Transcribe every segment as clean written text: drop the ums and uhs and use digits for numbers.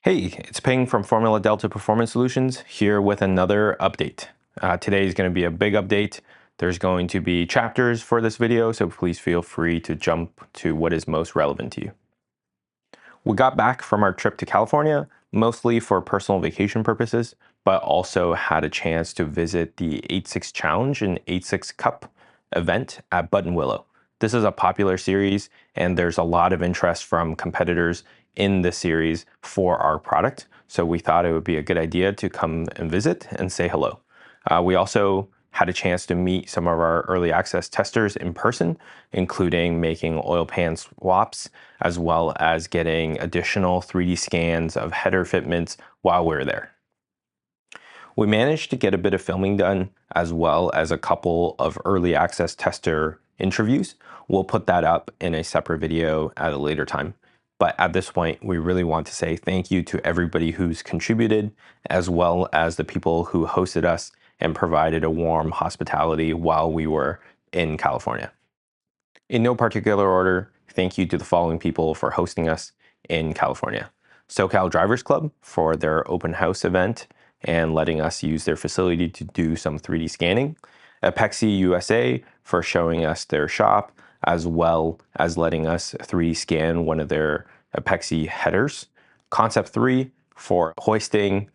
Hey, it's Ping from Formula Delta Performance Solutions here with another update. Today is going to be a big update. There's going to be chapters for this video, so please feel free to jump to what is most relevant to you. We got back from our trip to California, mostly for personal vacation purposes, but also had a chance to visit the 86 Challenge and 86 Cup event at Buttonwillow. This is a popular series, and there's a lot of interest from competitors in this series for our product. So we thought it would be a good idea to come and visit and say hello. We also had a chance to meet some of our early access testers in person, including making oil pan swaps, as well as getting additional 3D scans of header fitments while we were there. We managed to get a bit of filming done, as well as a couple of early access tester interviews. We'll put that up in a separate video at a later time. But at this point, we really want to say thank you to everybody who's contributed, as well as the people who hosted us and provided a warm hospitality while we were in California. In no particular order, thank you to the following people for hosting us in California. SoCal Drivers Club for their open house event and letting us use their facility to do some 3D scanning. Apexi USA for showing us their shop, as well as letting us 3D scan one of their Apexi headers. Concept 3 for hoisting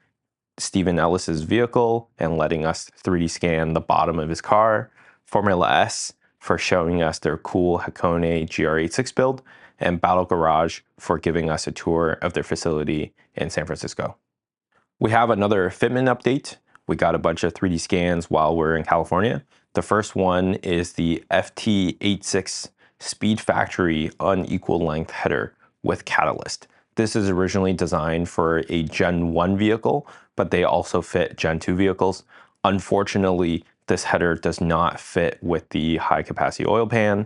Stephen Ellis's vehicle and letting us 3D scan the bottom of his car. Formula S for showing us their cool Hakone GR86 build. And Battle Garage for giving us a tour of their facility in San Francisco. We have another fitment update. We got a bunch of 3D scans while we're in California. The first one is the FT86 SpeedFactory unequal length header with catalyst. This is originally designed for a Gen 1 vehicle, but they also fit Gen 2 vehicles. Unfortunately, this header does not fit with the high capacity oil pan.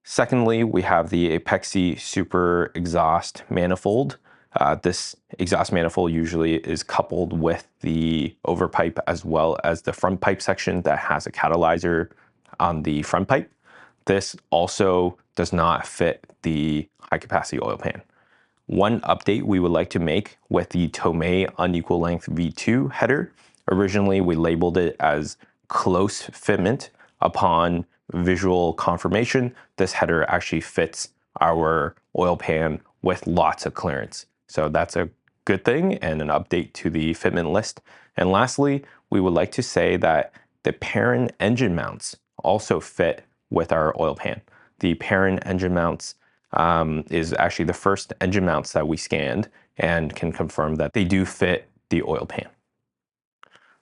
Secondly, we have the Apexi Super Exhaust Manifold. This exhaust manifold usually is coupled with the overpipe as well as the front pipe section that has a catalyzer on the front pipe. This also does not fit the high capacity oil pan. One update we would like to make with the Tomei unequal length V2 header. Originally, we labeled it as close fitment. Upon visual confirmation, this header actually fits our oil pan with lots of clearance. So that's a good thing and an update to the fitment list. And lastly, we would like to say that the Perrin Engine Mounts also fit with our oil pan. The Perrin Engine Mounts is actually the first engine mounts that we scanned and can confirm that they do fit the oil pan.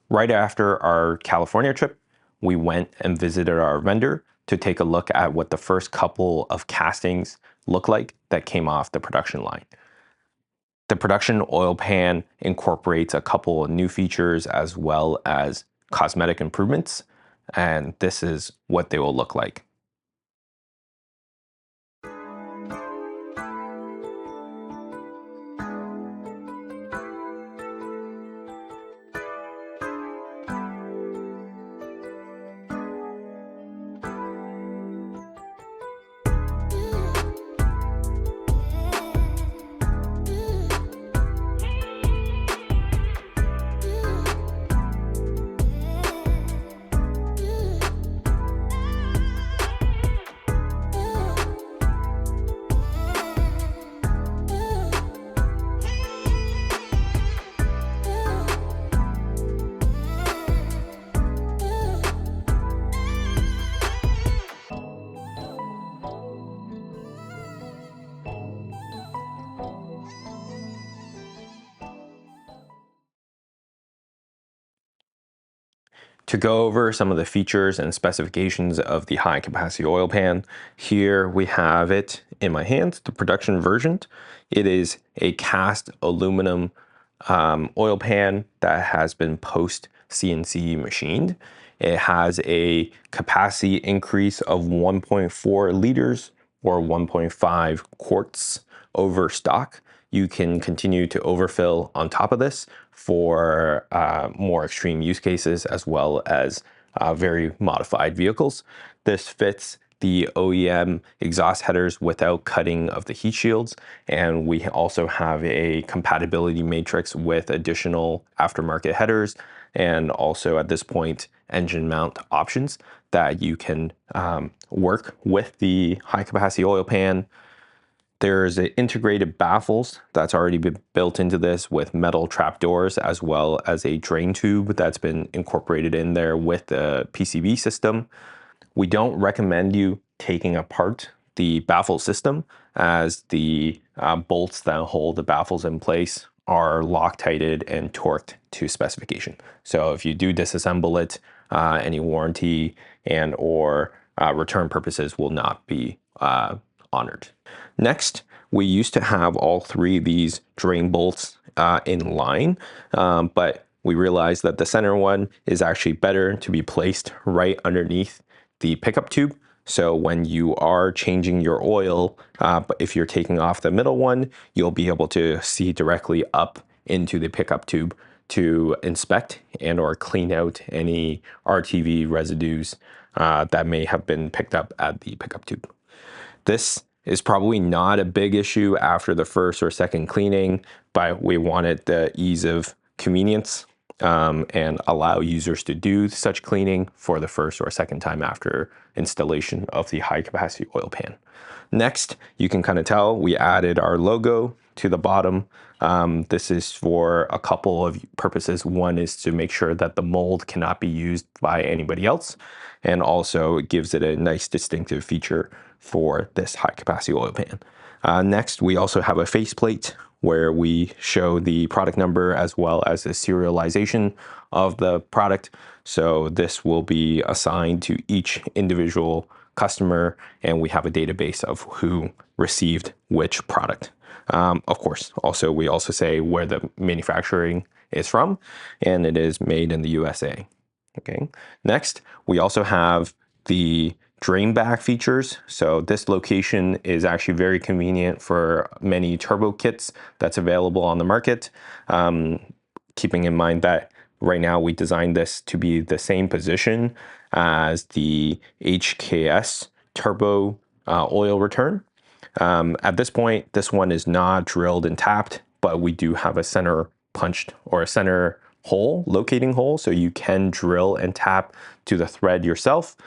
Right after our California trip, we went and visited our vendor to take a look at what the first couple of castings look like that came off the production line. The production oil pan incorporates a couple of new features as well as cosmetic improvements, and this is what they will look like. To go over some of the features and specifications of the high capacity oil pan, here we have it in my hands, the production version. It is a cast aluminum oil pan that has been post CNC machined. It has a capacity increase of 1.4 liters or 1.5 quarts over stock. You can continue to overfill on top of this for more extreme use cases as well as very modified vehicles. This fits the OEM exhaust headers without cutting of the heat shields. And we also have a compatibility matrix with additional aftermarket headers, and also at this point, engine mount options that you can work with the high capacity oil pan. There's an integrated baffles that's already been built into this with metal trapdoors, as well as a drain tube that's been incorporated in there with the PCB system. We don't recommend you taking apart the baffle system, as the bolts that hold the baffles in place are Loctited and torqued to specification. So if you do disassemble it, any warranty and or return purposes will not be honored. Next, we used to have all three of these drain bolts in line, but we realized that the center one is actually better to be placed right underneath the pickup tube. So when you are changing your oil, but if you're taking off the middle one, you'll be able to see directly up into the pickup tube to inspect and or clean out any RTV residues that may have been picked up at the pickup tube. This is probably not a big issue after the first or second cleaning, but we wanted the ease of convenience and allow users to do such cleaning for the first or second time after installation of the high capacity oil pan. Next, you can kind of tell we added our logo to the bottom. This is for a couple of purposes. One is to make sure that the mold cannot be used by anybody else, and also it gives it a nice distinctive feature for this high capacity oil pan. Next, we also have a faceplate where we show the product number as well as the serialization of the product. So this will be assigned to each individual customer, and we have a database of who received which product. Of course, we also say where the manufacturing is from, and it is made in the USA. Okay. Next, we also have the drain back features. So this location is actually very convenient for many turbo kits that's available on the market. Keeping in mind that right now we designed this to be the same position as the HKS turbo oil return. At this point, this one is not drilled and tapped, but we do have a center punched or a center hole, locating hole, so you can drill and tap to the thread yourself.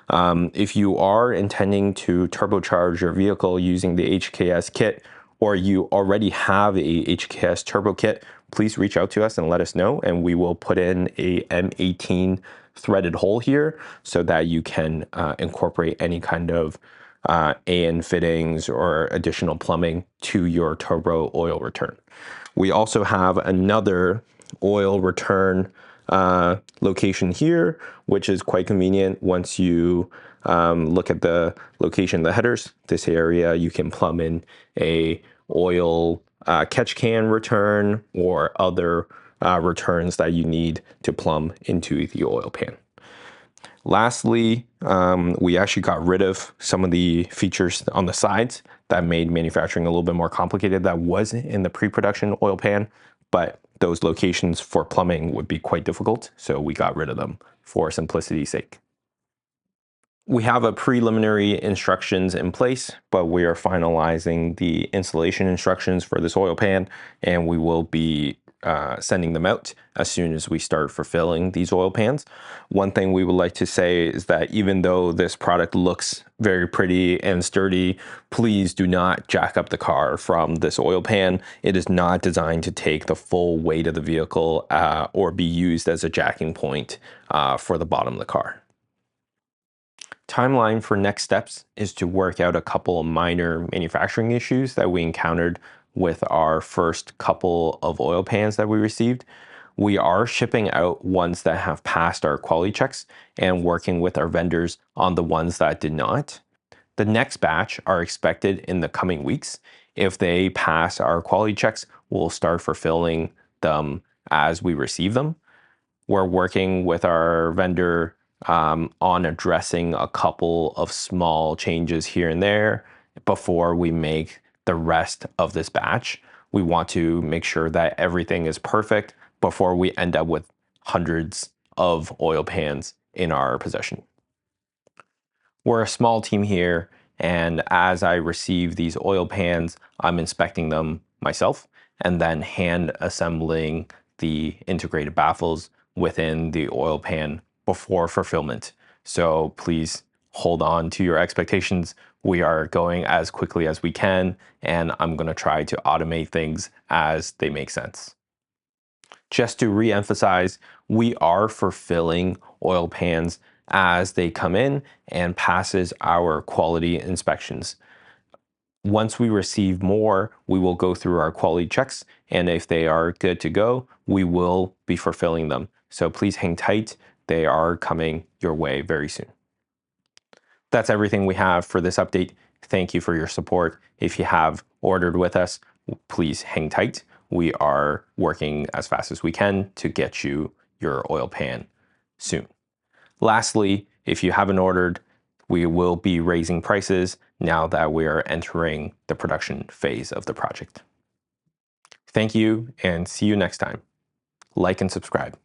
If you are intending to turbocharge your vehicle using the HKS kit, or you already have a HKS turbo kit, please reach out to us and let us know, and we will put in a M18 threaded hole here so that you can incorporate any kind of AN fittings or additional plumbing to your turbo oil return. We also have another oil return location here, which is quite convenient. Once you look at the location of the headers, this area, you can plumb in a oil catch can return or other returns that you need to plumb into the oil pan. Lastly, we actually got rid of some of the features on the sides that made manufacturing a little bit more complicated that was in the pre-production oil pan, but those locations for plumbing would be quite difficult, so we got rid of them for simplicity's sake. We have a preliminary instructions in place, but we are finalizing the installation instructions for this oil pan, and we will be sending them out as soon as we start fulfilling these oil pans. One thing we would like to say is that even though this product looks very pretty and sturdy, please do not jack up the car from this oil pan. It is not designed to take the full weight of the vehicle or be used as a jacking point for the bottom of the car. Timeline for next steps is to work out a couple of minor manufacturing issues that we encountered with our first couple of oil pans that we received. We are shipping out ones that have passed our quality checks and working with our vendors on the ones that did not. The next batch are expected in the coming weeks. If they pass our quality checks, we'll start fulfilling them as we receive them. We're working with our vendor on addressing a couple of small changes here and there before we make the rest of this batch. We want to make sure that everything is perfect before we end up with hundreds of oil pans in our possession. We're a small team here, and as I receive these oil pans, I'm inspecting them myself and then hand assembling the integrated baffles within the oil pan before fulfillment. So please hold on to your expectations. We are going as quickly as we can, and I'm going to try to automate things as they make sense. Just to re-emphasize, we are fulfilling oil pans as they come in and passes our quality inspections. Once we receive more, we will go through our quality checks, and if they are good to go, we will be fulfilling them. So please hang tight. They are coming your way very soon. That's everything we have for this update. Thank you for your support. If you have ordered with us, please hang tight. We are working as fast as we can to get you your oil pan soon. Lastly, if you haven't ordered, we will be raising prices now that we are entering the production phase of the project. Thank you and see you next time. Like and subscribe.